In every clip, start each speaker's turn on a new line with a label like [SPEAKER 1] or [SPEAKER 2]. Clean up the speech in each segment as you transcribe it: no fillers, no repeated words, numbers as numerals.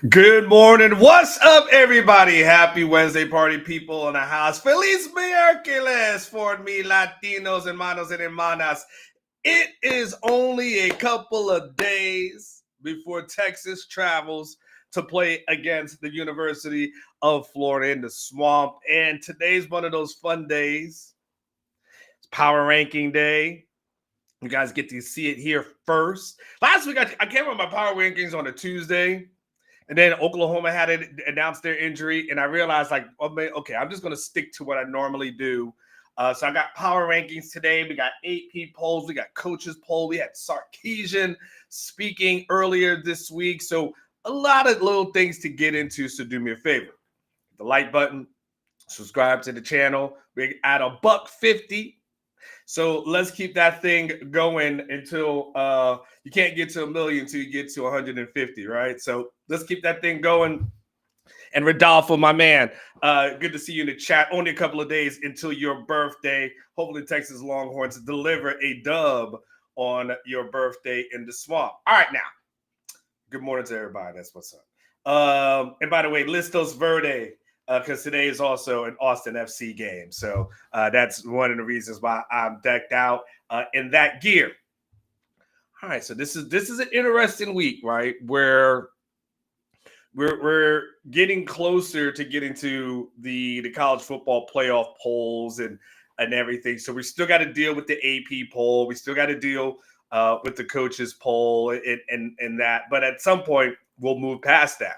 [SPEAKER 1] Good morning. What's up, everybody? Happy Wednesday, party people in the house. Feliz miércoles for me, Latinos, hermanos, and hermanas. It is only a couple of days before Texas travels to play against the University of Florida in the swamp. And today's one of those fun days. It's power ranking day. You guys get to see it here first. Last week, I came on my power rankings on a Tuesday. And then Oklahoma had announced their injury, and I realized, okay, I'm just going to stick to what I normally do. So I got power rankings today. We got AP polls. We got coaches poll. We had Sarkisian speaking earlier this week. So a lot of little things to get into. So do me a favor. Hit the like button. Subscribe to the channel. We're at $1.50. So let's keep that thing going until you can't get to 1 million until you get to 150, right? So let's keep that thing going. And Rodolfo, my man, good to see you in the chat. Only a couple of days until your birthday. Hopefully Texas Longhorns deliver a dub on your birthday in the swamp. All right, now. Good morning to everybody. That's what's up. And by the way, Listos Verde, because today is also an Austin FC game. So that's one of the reasons why I'm decked out in that gear. All right, so this is an interesting week, right? Where we're getting closer to getting to the college football playoff polls and everything. So we still got to deal with the AP poll. We still got to deal with the coaches poll and that. But at some point, we'll move past that.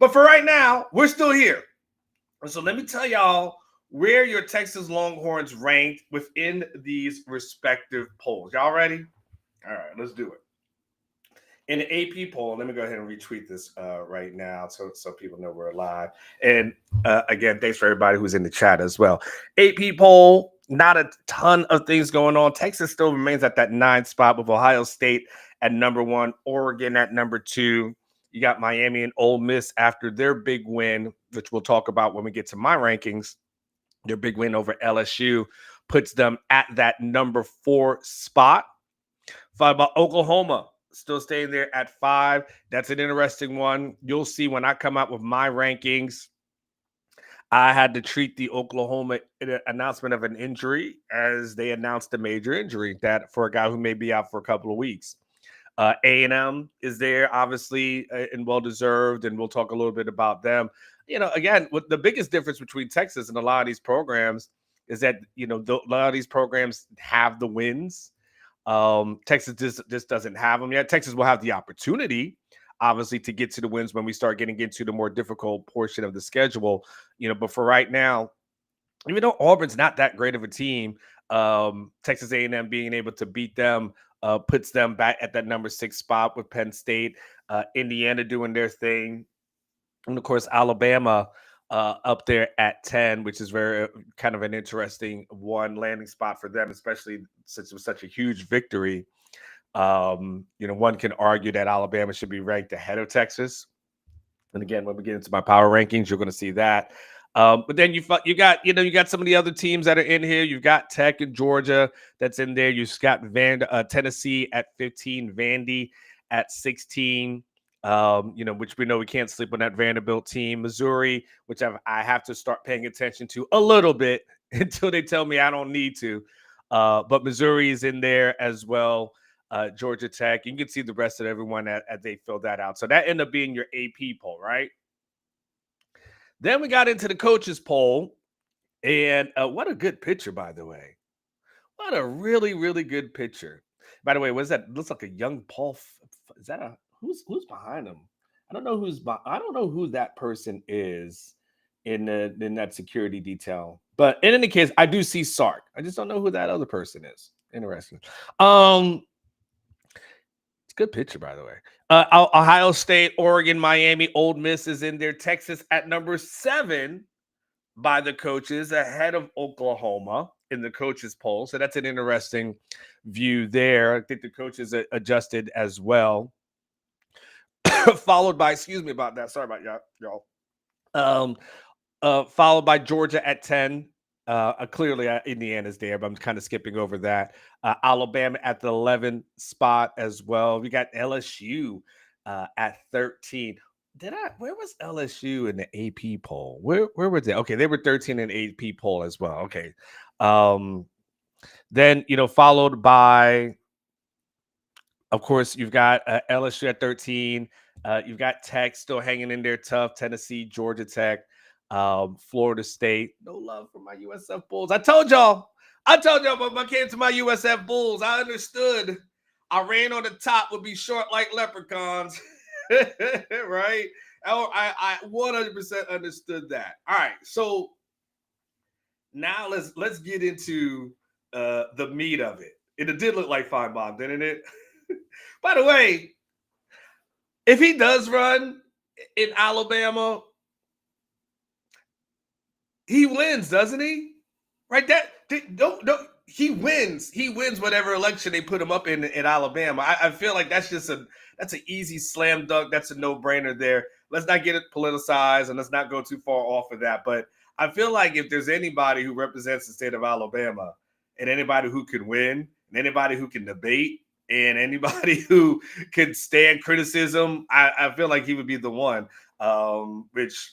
[SPEAKER 1] But for right now, we're still here. So let me tell y'all where your Texas Longhorns ranked within these respective polls. Y'all ready? All right, let's do it. In the AP poll, let me go ahead and retweet this right now so people know we're live. And again, thanks for everybody who's in the chat as well. AP poll, not a ton of things going on. Texas still remains at that 9th spot with Ohio State at number 1, Oregon at number 2. You got Miami and Ole Miss after their big win, which we'll talk about when we get to my rankings. Their big win over LSU puts them at that number 4 spot. Followed by Oklahoma, still staying there at 5. That's an interesting one. You'll see when I come out with my rankings, I had to treat the Oklahoma announcement of an injury as they announced a major injury that for a guy who may be out for a couple of weeks. A&M is there, obviously, and well-deserved, and we'll talk a little bit about them. You know, again, what the biggest difference between Texas and a lot of these programs is that, a lot of these programs have the wins. Texas just doesn't have them yet. Texas will have the opportunity, obviously, to get to the wins when we start getting into the more difficult portion of the schedule. But for right now, even though Auburn's not that great of a team, Texas A&M being able to beat them puts them back at that number 6 spot with Penn State, Indiana doing their thing, and of course Alabama up there at 10, which is very kind of an interesting landing spot for them, especially since it was such a huge victory. One can argue that Alabama should be ranked ahead of Texas. And again, when we get into my power rankings, you're going to see that. But then you got some of the other teams that are in here. You've got Tech and Georgia that's in there. You've got Tennessee at 15, Vandy at 16. Which we know we can't sleep on that Vanderbilt team. Missouri, which I have to start paying attention to a little bit until they tell me I don't need to. But Missouri is in there as well. Georgia Tech. You can see the rest of everyone as they fill that out. So that ended up being your AP poll, right? Then we got into the coaches poll, and what a good picture, by the way. What a really, really good picture. By the way, what is that? Looks like a young Paul. Is that who's behind him? I don't know who that person is in that security detail. But in any case, I do see Sark. I just don't know who that other person is. Interesting. It's a good picture, by the way. Ohio State, Oregon, Miami, Ole Miss is in there. Texas at number 7 by the coaches, ahead of Oklahoma in the coaches poll. So that's an interesting view there. I think the coaches adjusted as well. Followed by, excuse me about that. Sorry about y'all. Followed by Georgia at 10. Clearly, Indiana's there, but I'm kind of skipping over that. Alabama at the 11th spot as well. We got LSU at 13. Where was LSU in the AP poll? Where was it? Okay, they were 13 in AP poll as well. Okay. Um, then followed by, of course, you've got LSU at 13. You've got Tech still hanging in there tough. Tennessee, Georgia Tech, Florida State. No love for my USF Bulls. I told y'all. But when I came to my USF Bulls, I understood. I ran on the top would be short like leprechauns, right? I 100% understood that. All right, so now let's get into the meat of it. And it did look like Fine Bob, didn't it? By the way, if he does run in Alabama, he wins, doesn't he? Right? Don't he wins. He wins whatever election they put him up in Alabama. I feel like that's an easy slam dunk. That's a no-brainer there. Let's not get it politicized and let's not go too far off of that. But I feel like if there's anybody who represents the state of Alabama and anybody who can win and anybody who can debate and anybody who can stand criticism, I feel like he would be the one. Which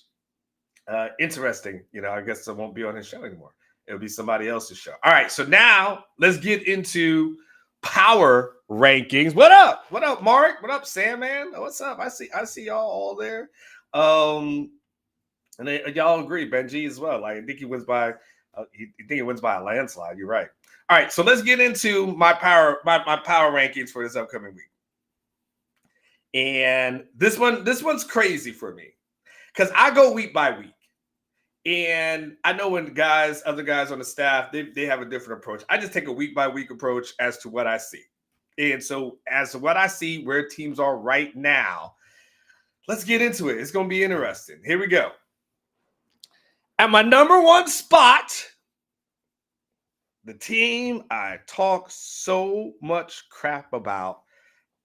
[SPEAKER 1] interesting. I guess I won't be on his show anymore. It'll be somebody else's show. All right, so now let's get into power rankings. What up? What up, Mark? What up, Sam? Man, what's up? I see y'all all there. And y'all agree, Benji as well. Like I think he wins by a landslide. You're right. All right, so let's get into my power rankings for this upcoming week. And this one's crazy for me because I go week by week. And I know when other guys on the staff, they have a different approach. I just take a week by week approach as to what I see. And so as to what I see, where teams are right now, let's get into it. It's going to be interesting. Here we go. At my number one spot, the team I talk so much crap about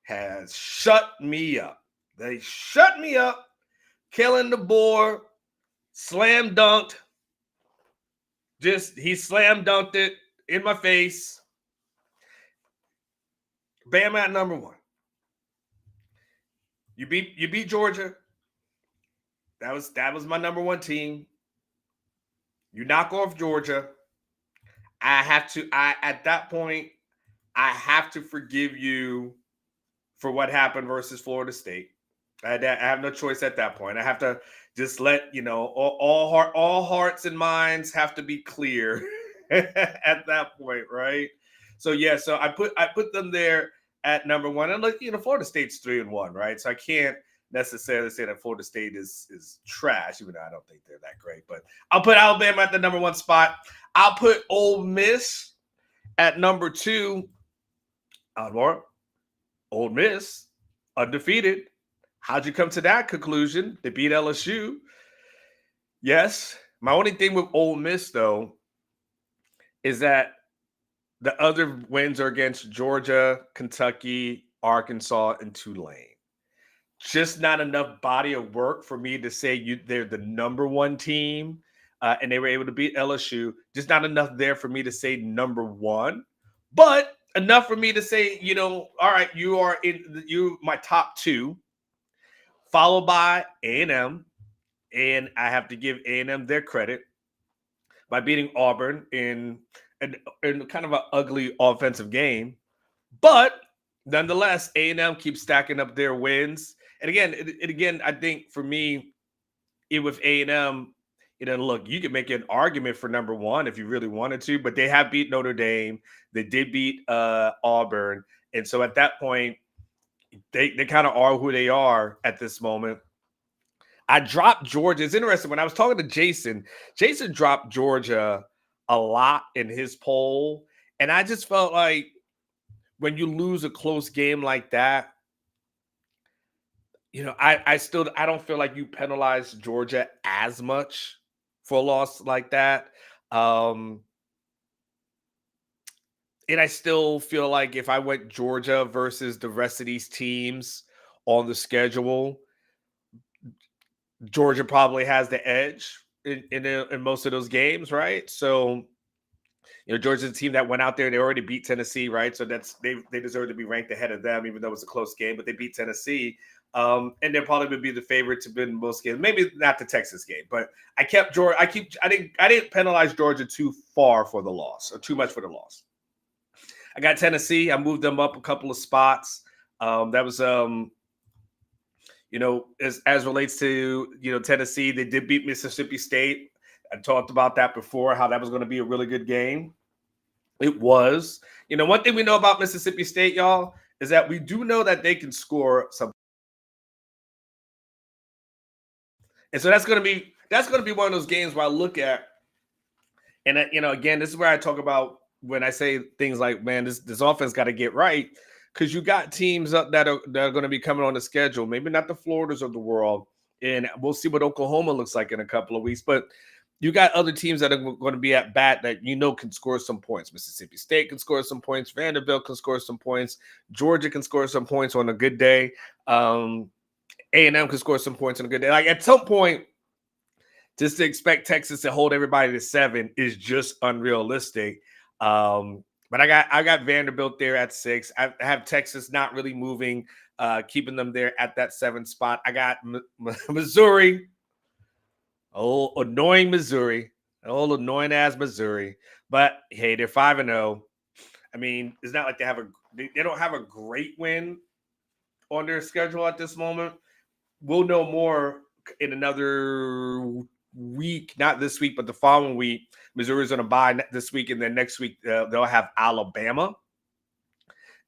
[SPEAKER 1] has shut me up. They shut me up, killing the board. Slam dunked. He slam dunked it in my face. Bama at number one. You beat Georgia. That was my number one team. You knock off Georgia. At that point, I have to forgive you for what happened versus Florida State. I have no choice at that point. I have to just let all hearts and minds have to be clear at that point, right? So I put them there at number one. And look, Florida State's 3-1, right? So I can't necessarily say that Florida State is trash, even though I don't think they're that great. But I'll put Alabama at the number one spot. I'll put Ole Miss at number two. Ole Miss, undefeated. How'd you come to that conclusion? They beat LSU. Yes. My only thing with Ole Miss, though, is that the other wins are against Georgia, Kentucky, Arkansas, and Tulane. Just not enough body of work for me to say they're the number one team, and they were able to beat LSU. Just not enough there for me to say number one, but enough for me to say, all right, you my top two. Followed by A&M, and I have to give A&M their credit by beating Auburn in kind of an ugly offensive game. But nonetheless, A&M keeps stacking up their wins. And again, I think for me, with A&M, look, you can make an argument for number one if you really wanted to, but they have beat Notre Dame. They did beat Auburn. And so at that point, they kind of are who they are at this moment. I dropped Georgia. It's interesting. When I was talking to Jason dropped Georgia a lot in his poll. And I just felt like when you lose a close game like that, I don't feel like you penalize Georgia as much for a loss like that. And I still feel like if I went Georgia versus the rest of these teams on the schedule, Georgia probably has the edge in most of those games, right? So Georgia's a team that went out there. They already beat Tennessee, right? So they deserve to be ranked ahead of them, even though it was a close game. But they beat Tennessee, and they're probably would be the favorite to win most games. Maybe not the Texas game, but I kept Georgia. I didn't penalize Georgia too far for the loss or too much for the loss. I got Tennessee. I moved them up a couple of spots. That was as relates to Tennessee, they did beat Mississippi State. I talked about that before, how that was going to be a really good game. It was. One thing we know about Mississippi State, y'all, is that we do know that they can score some. And so that's going to be one of those games where I look at, and again, this is where I talk about when I say things like, man, this offense got to get right, because you got teams up that are going to be coming on the schedule. Maybe not the Floridas of the world, and we'll see what Oklahoma looks like in a couple of weeks, but you got other teams that are going to be at bat that can score some points. Mississippi State can score some points. Vanderbilt can score some points. Georgia can score some points on a good day. A&M can score some points on a good day. Like, at some point, just to expect Texas to hold everybody to 7 is just unrealistic. But I got Vanderbilt there at 6. I have Texas not really moving, keeping them there at that 7 spot. I got Missouri. Oh, annoying Missouri. Old annoying ass Missouri. But hey, they're 5-0. I mean, it's not like they don't have a great win on their schedule at this moment. We'll know more in another week, not this week, but the following week. Missouri's going to bye this week, and then next week they'll have Alabama.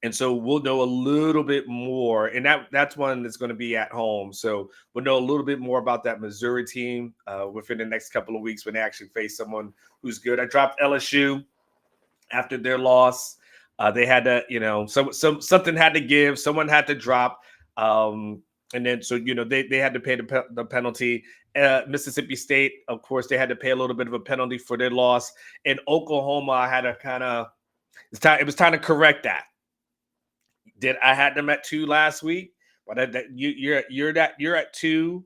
[SPEAKER 1] And so we'll know a little bit more, and that's one that's going to be at home. So we'll know a little bit more about that Missouri team within the next couple of weeks when they actually face someone who's good. I dropped LSU after their loss. They had to, something had to give. Someone had to drop. And then, so, they had to pay the penalty. Mississippi State, of course, they had to pay a little bit of a penalty for their loss. And Oklahoma, I had to it was time to correct that. I had them at 2 last week, but you're at 2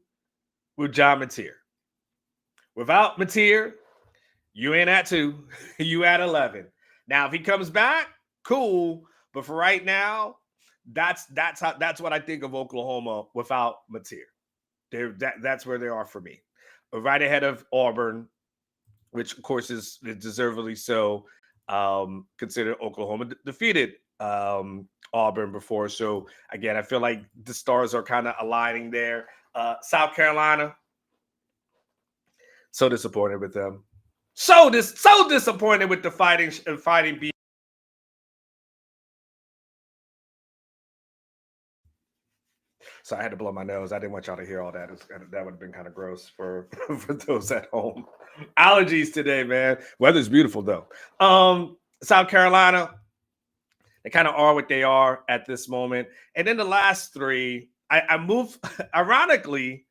[SPEAKER 1] with John Mateer. Without Mateer, you ain't at 2. You at 11. Now, if he comes back, cool. But for right now, that's what I think of Oklahoma without Mateer. That's where they are for me. Right ahead of Auburn, which of course is deservedly so. Considered Oklahoma defeated Auburn before. So again, I feel like the stars are kind of aligning there. South Carolina, so disappointed with them. So disappointed with the fighting beat. So I had to blow my nose. I didn't want y'all to hear all that. That would have been kind of gross for those at home. Allergies today, man. Weather's beautiful though. South Carolina, they kind of are what they are at this moment. And then the last 3, I moved. Ironically,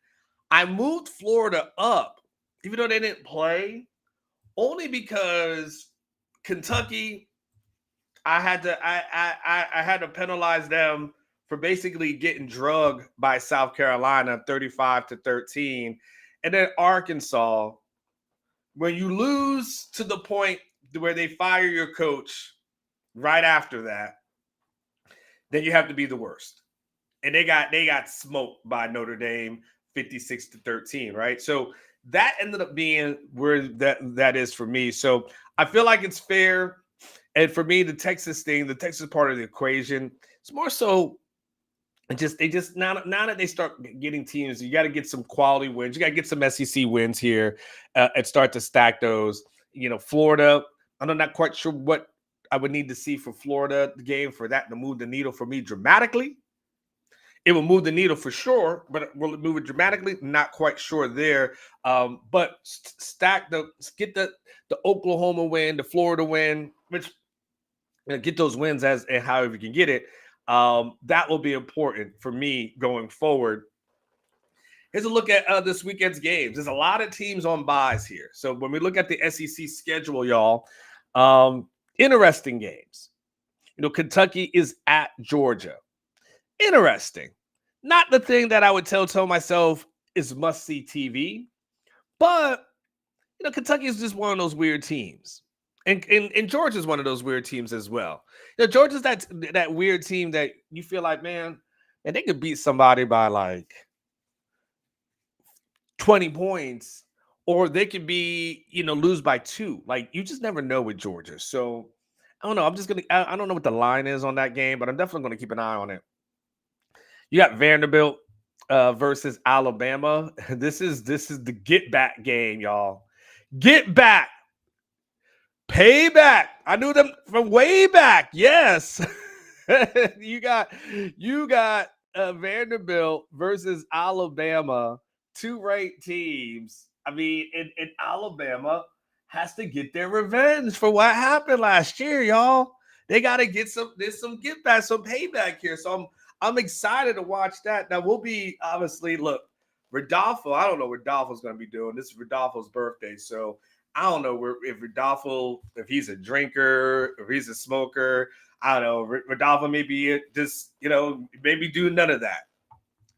[SPEAKER 1] I moved Florida up, even though they didn't play, only because Kentucky, I had to penalize them for basically getting drugged by South Carolina 35-13. And then Arkansas, when you lose to the point where they fire your coach right after that, then you have to be the worst. And they got smoked by Notre Dame 56-13, right? So that ended up being where that is for me. So I feel like it's fair. And for me, the Texas part of the equation, it's more so now that they start getting teams, you got to get some quality wins. You got to get some SEC wins here and start to stack those. Florida, I'm not quite sure what I would need to see for Florida game for that to move the needle for me dramatically. It will move the needle for sure, but will it move it dramatically? Not quite sure there. But get the Oklahoma win, the Florida win, which get those wins and however you can get it. That will be important for me going forward. Here's a look at this weekend's games. There's a lot of teams on buys here. So when we look at the SEC schedule, y'all, interesting games. Kentucky is at Georgia. Interesting. Not the thing that I would tell myself is must-see TV, but Kentucky is just one of those weird teams. And Georgia's one of those weird teams as well. Georgia's that weird team that you feel like, man, and they could beat somebody by like 20 points, or they could be, lose by 2. Like, you just never know with Georgia. So I don't know. I don't know what the line is on that game, but I'm definitely gonna keep an eye on it. You got Vanderbilt versus Alabama. This is the get back game, y'all. Get back. Payback. I knew them from way back. Yes. you got Vanderbilt versus Alabama, 2 ranked teams. I mean, and Alabama has to get their revenge for what happened last year, y'all. They got to get some get back, some payback here. So I'm excited to watch that. Now we'll be obviously look, Rodolfo. I don't know what Rodolfo's going to be doing. This is Rodolfo's birthday, so I don't know if Rodolfo, if he's a drinker, if he's a smoker. I don't know. Rodolfo maybe just, maybe do none of that.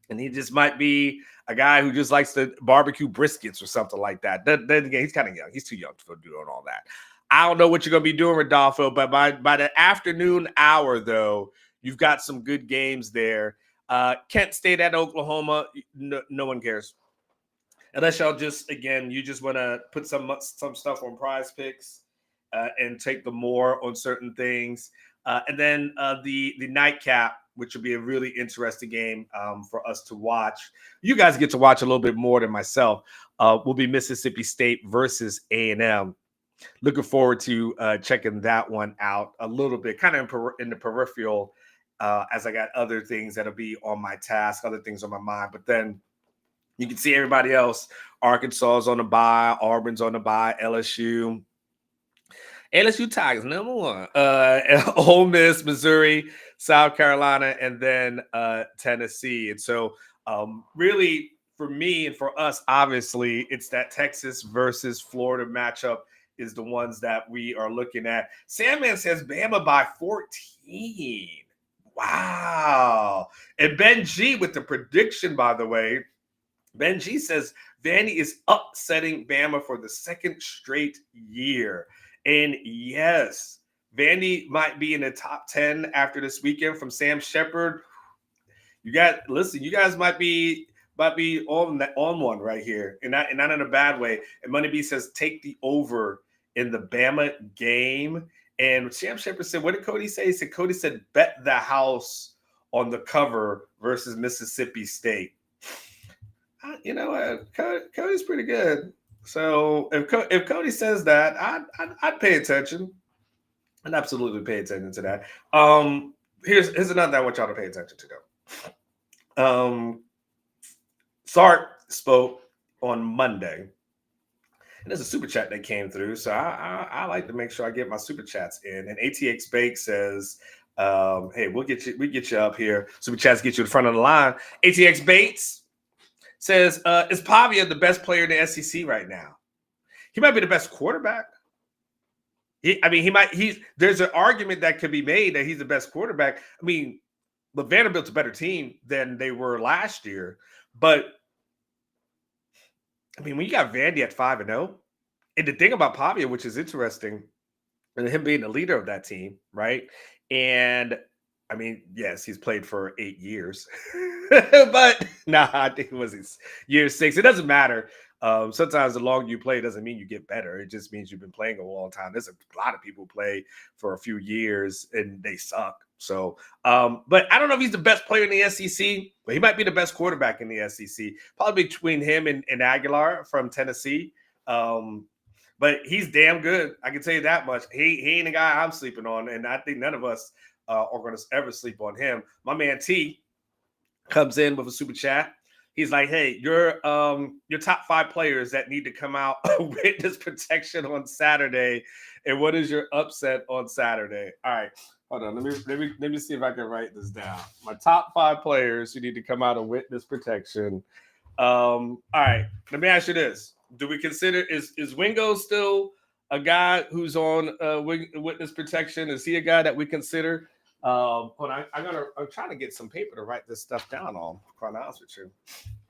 [SPEAKER 1] And he just might be a guy who just likes to barbecue briskets or something like that. Then again, he's kind of young. He's too young for doing all that. I don't know what you're going to be doing, Rodolfo, but by the afternoon hour, though, you've got some good games there. Kent State at Oklahoma, no one cares. Unless y'all you just want to put some stuff on Prize Picks and take the more on certain things. And then the nightcap, which will be a really interesting game for us to watch. You guys get to watch a little bit more than myself. Will be Mississippi State versus A&M. Looking forward to checking that one out a little bit, kind of in the peripheral, as I got other things that'll be on my task, other things on my mind. But then you can see everybody else. Arkansas is on the bye. Auburn's on the bye. LSU Tigers, number 1. Ole Miss, Missouri, South Carolina, and then Tennessee. And so really, for me and for us, obviously, it's that Texas versus Florida matchup is the ones that we are looking at. Sandman says Bama by 14. Wow. And Ben G with the prediction, by the way. Ben G says Vandy is upsetting Bama for the second straight year. And yes, Vandy might be in the top 10 after this weekend from Sam Shepard. You guys might be on one right here, and not in a bad way. And Money B says take the over in the Bama game. And Sam Shepard said, what did Cody say? Cody said bet the house on the cover versus Mississippi State. You know what? Cody's pretty good. So if Cody says that, I'd pay attention. I'd absolutely pay attention to that. Here's another thing I want y'all to pay attention to, though. Sark spoke on Monday, and there's a super chat that came through. So I like to make sure I get my super chats in. And ATX Bake says, "Hey, we get you up here. Super chats get you in front of the line." ATX Bates says, is Pavia the best player in the SEC right now? He might be the best quarterback. There's an argument that could be made that he's the best quarterback. I mean, but Vanderbilt's a better team than they were last year. But, I mean, when you got Vandy at 5-0, and the thing about Pavia, which is interesting, and him being the leader of that team, right? And I mean, yes, he's played for 8 years, but I think it was year 6. It doesn't matter. Sometimes the longer you play doesn't mean you get better. It just means you've been playing a long time. There's a lot of people who play for a few years and they suck. So, but I don't know if he's the best player in the SEC, but he might be the best quarterback in the SEC. Probably between him and Aguilar from Tennessee. But he's damn good. I can tell you that much. He ain't a guy I'm sleeping on, and I think none of us are going to ever sleep on him. My man T comes in with a super chat. He's like, hey, your top 5 players that need to come out witness protection on Saturday, and what is your upset on Saturday? All right, hold on. Let me see if I can write this down. My top 5 players who need to come out of witness protection. All right, let me ask you this: do we consider is Wingo still a guy who's on witness protection? Is he a guy that we consider? I'm trying to get some paper to write this stuff down on. Quite honest with you,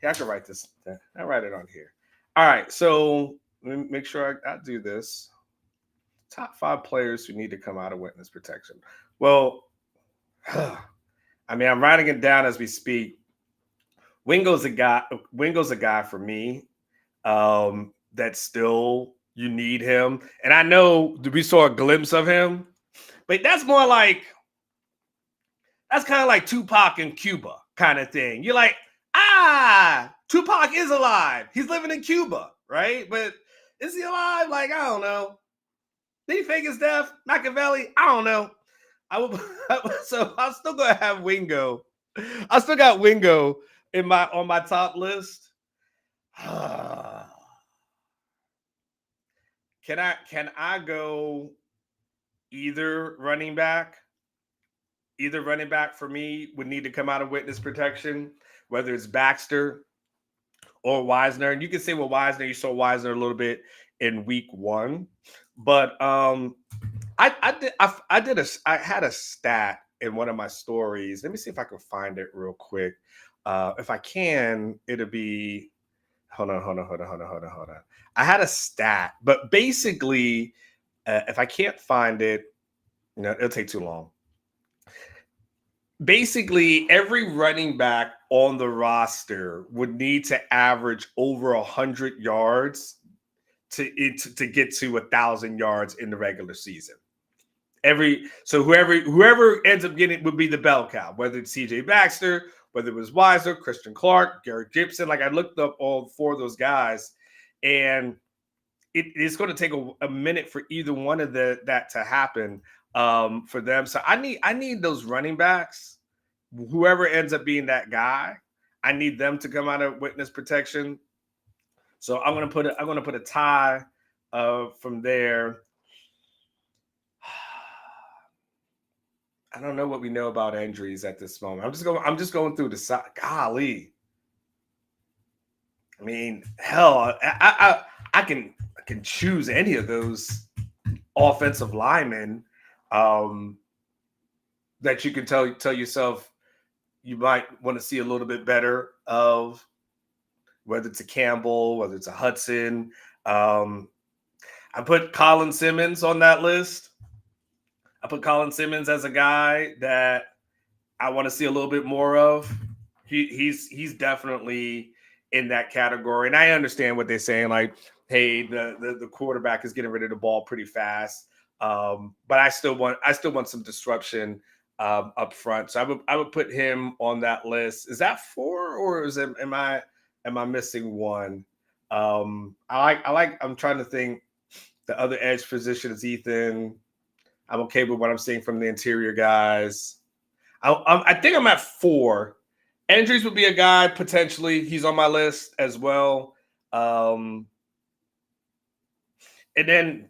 [SPEAKER 1] yeah, I can write this. I'll write it on here. All right, so let me make sure I do this. Top 5 players who need to come out of witness protection. Well, I mean, I'm writing it down as we speak. Wingo's a guy. Wingo's a guy for me. That still you need him, and I know we saw a glimpse of him, but that's more like that's kind of like Tupac in Cuba kind of thing. You're like, Tupac is alive. He's living in Cuba, right? But is he alive? Like, I don't know. Did he fake his death? Machiavelli? I don't know. So I'm still gonna have Wingo. I still got Wingo on my top list. Can I go either running back? Either running back for me would need to come out of witness protection, whether it's Baxter or Wisner. And you can say, well, Wisner, you saw Wisner a little bit in week 1, but I had a stat in one of my stories. Let me see if I can find it real quick. If I can, it'll be hold on. I had a stat, but basically, if I can't find it, it'll take too long. Basically, every running back on the roster would need to average over 100 yards to get to 1,000 yards in the regular season. Whoever ends up getting it would be the bell cow, whether it's CJ Baxter, whether it was Weiser, Christian Clark, Garrett Gibson. Like I looked up all 4 of those guys, and it's going to take a minute for either one of that to happen for them. So I need those running backs, whoever ends up being that guy. I need them to come out of witness protection. So I'm gonna put a tie from there. I don't know what we know about injuries at this moment. I'm just going through the side. Golly. I mean, hell, I can choose any of those offensive linemen that you can tell yourself you might want to see a little bit better of, whether it's a Campbell, whether it's a Hudson. I put Colin Simmons on that list. I put Colin Simmons as a guy that I want to see a little bit more of. He's definitely in that category. And I understand what they're saying, like, hey, the quarterback is getting rid of the ball pretty fast. But I still want some disruption up front. So I would put him on that list. Is that 4, or am I missing one? I'm trying to think. The other edge position is Ethan. I'm okay with what I'm seeing from the interior guys. I think I'm at 4. Andrews would be a guy potentially. He's on my list as well. And then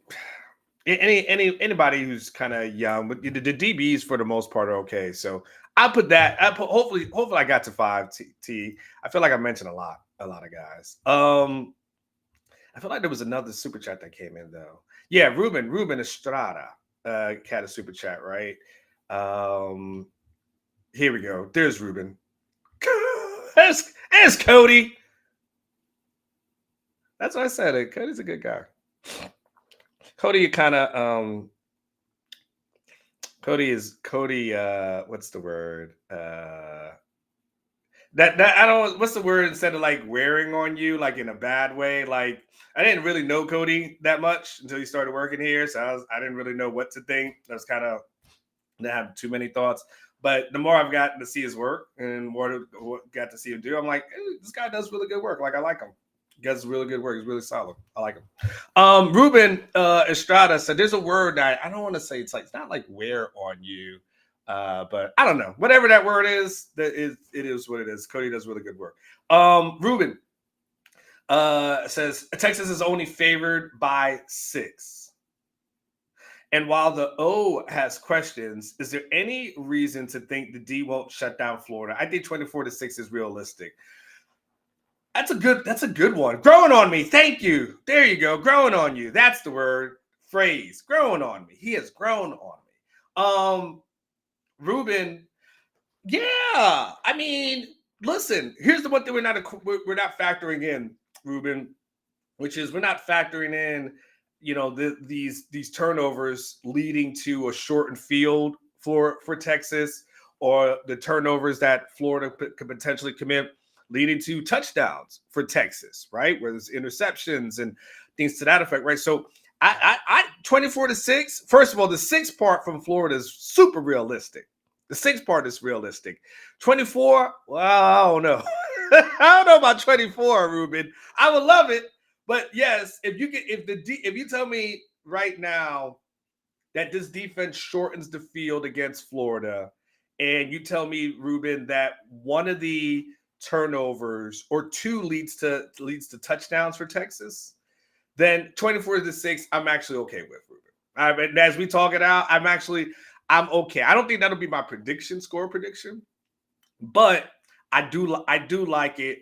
[SPEAKER 1] anybody who's kind of young, but the DBs for the most part are okay. So hopefully I got to 5. I feel like I mentioned a lot of guys. I feel like there was another super chat that came in though. Yeah, Ruben Estrada had a super chat, right? Here we go. There's Ruben. There's Cody. That's what I said. Cody's a good guy. Cody kind of Cody what's the word? That I don't, what's the word, instead of like wearing on you, like in a bad way. Like I didn't really know Cody that much until he started working here, so I didn't really know what to think. I was kind of didn't have too many thoughts. But the more I've gotten to see his work and more got to see him do, I'm like, hey, this guy does really good work. Like I like him. He does really good work. He's really solid. I like him. Ruben Estrada said, "There's a word that I don't want to say. It's not like wear on you." But I don't know. Whatever that word is, it is what it is. Cody does really good work. Ruben says Texas is only favored by 6. And while the O has questions, is there any reason to think the D won't shut down Florida? I think 24-6 is realistic. That's a good one. Growing on me. Thank you. There you go. Growing on you. That's the word. Phrase. Growing on me. He has grown on me. Ruben, yeah. I mean, listen, here's the one thing we're not factoring in, Ruben, which is we're not factoring in these turnovers leading to a shortened field for Texas, or the turnovers that Florida could potentially commit leading to touchdowns for Texas, right? Where there's interceptions and things to that effect, right? So I 24-6. First of all, the 6 part from Florida is super realistic. The 6 part is realistic. 24, well, I don't know. I don't know about 24, Ruben. I would love it, but yes, if you tell me right now that this defense shortens the field against Florida, and you tell me, Ruben, that one of the turnovers or 2 leads to touchdowns for Texas, then 24-6, I'm actually okay with, Ruben. I mean, as we talk it out, I'm okay. I don't think that'll be my score prediction, but I do like it.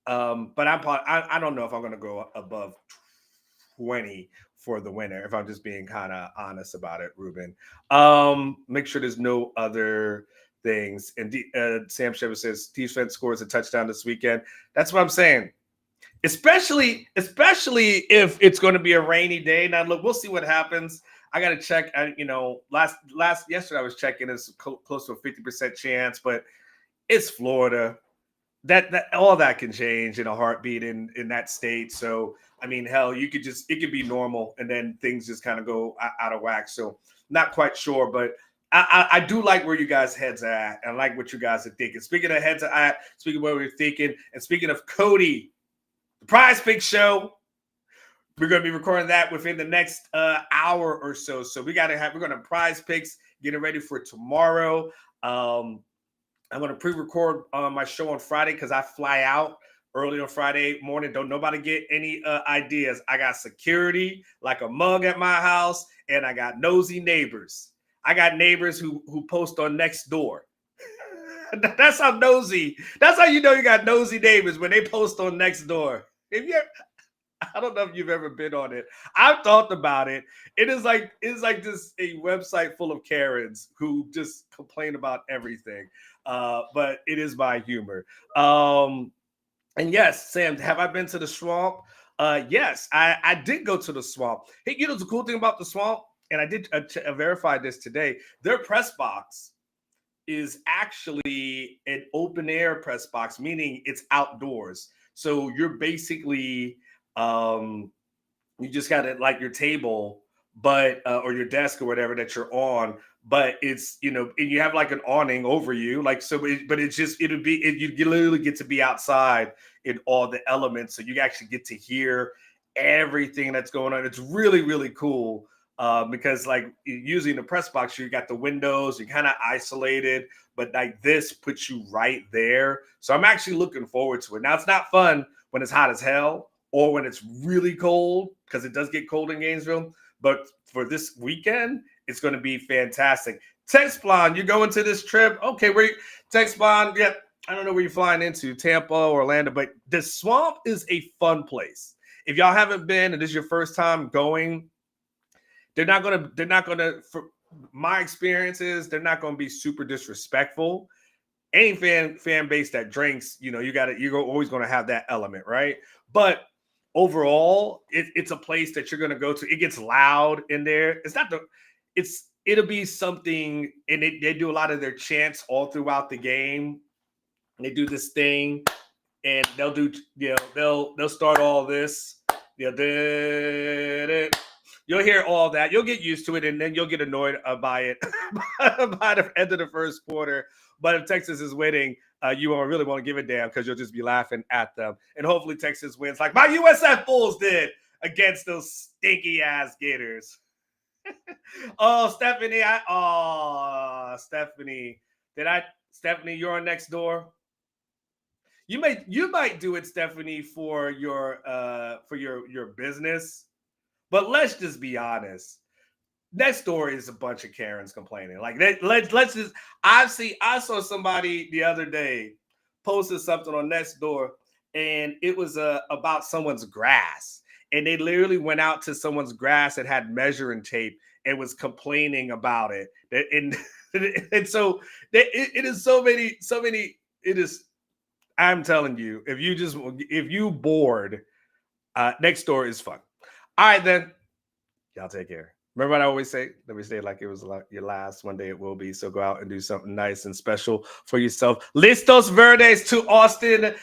[SPEAKER 1] But I don't know if I'm going to go above 20 for the winner, if I'm just being kind of honest about it, Ruben. Make sure there's no other things. And Sam Shepard says defense scores a touchdown this weekend. That's what I'm saying. Especially if it's going to be a rainy day. Now, look, we'll see what happens. I got to check. Yesterday I was checking. It's close to a 50% chance, but it's Florida. That all that can change in a heartbeat in that state. So I mean, hell, it could be normal, and then things just kind of go out of whack. So not quite sure, but I do like where you guys' heads are at, and I like what you guys are thinking. Speaking of heads are at, speaking of what we're thinking, and speaking of Cody, the Prize Pick Show, we're going to be recording that within the next hour or so. So we're going to Prize Picks, getting ready for tomorrow. I'm going to pre-record my show on Friday because I fly out early on Friday morning. Don't nobody get any ideas. I got security like a mug at my house, and I got nosy neighbors. I got neighbors who post on Nextdoor. That's how nosy. That's how you know you got nosy neighbors, when they post on Nextdoor. I don't know if you've ever been on it. I've thought about it. It's like just a website full of Karens who just complain about everything. But it is my humor. And yes, Sam, have I been to the swamp? Yes, I did go to the swamp. Hey, the cool thing about the swamp, and I did verify this today, their press box is actually an open air press box, meaning it's outdoors. So you're basically, you just got it like your table, but or your desk or whatever that you're on, but it's and you have like an awning over you, like so. But it's just you literally get to be outside in all the elements, so you actually get to hear everything that's going on. It's really, really cool. Because like using the press box, you got the windows, you're kind of isolated, but like this puts you right there. So I'm actually looking forward to it. Now, it's not fun when it's hot as hell or when it's really cold, because it does get cold in Gainesville. But for this weekend, it's going to be fantastic. Tex Blonde, you're going to this trip? Okay, Tex Blonde, yeah, I don't know where you're flying into, Tampa or Orlando, but the swamp is a fun place. If y'all haven't been and this is your first time going, they're not gonna, for my experiences, they're not gonna be super disrespectful. Any fan base that drinks, you're always gonna have that element, right? But overall, it's a place that you're gonna go to. It gets loud in there. It'll be something, and they do a lot of their chants all throughout the game. They do this thing, and they'll do, they'll start all this. You'll hear all that. You'll get used to it, and then you'll get annoyed by it by the end of the first quarter. But if Texas is winning, you won't really want to give a damn, because you'll just be laughing at them. And hopefully Texas wins like my USF Bulls did against those stinky-ass Gators. Oh, Stephanie. Stephanie, you're on Nextdoor. You might do it, Stephanie, for your business. But let's just be honest. Nextdoor is a bunch of Karens complaining. Like, let's just. I saw somebody the other day posted something on Nextdoor, and it was about someone's grass, and they literally went out to someone's grass that had measuring tape and was complaining about it. And so it is so many. It is. I'm telling you, if you bored, Nextdoor is fun. All right, then. Y'all take care. Remember what I always say? Let me say it like it was like your last. One day it will be. So go out and do something nice and special for yourself. Listos Verdes to Austin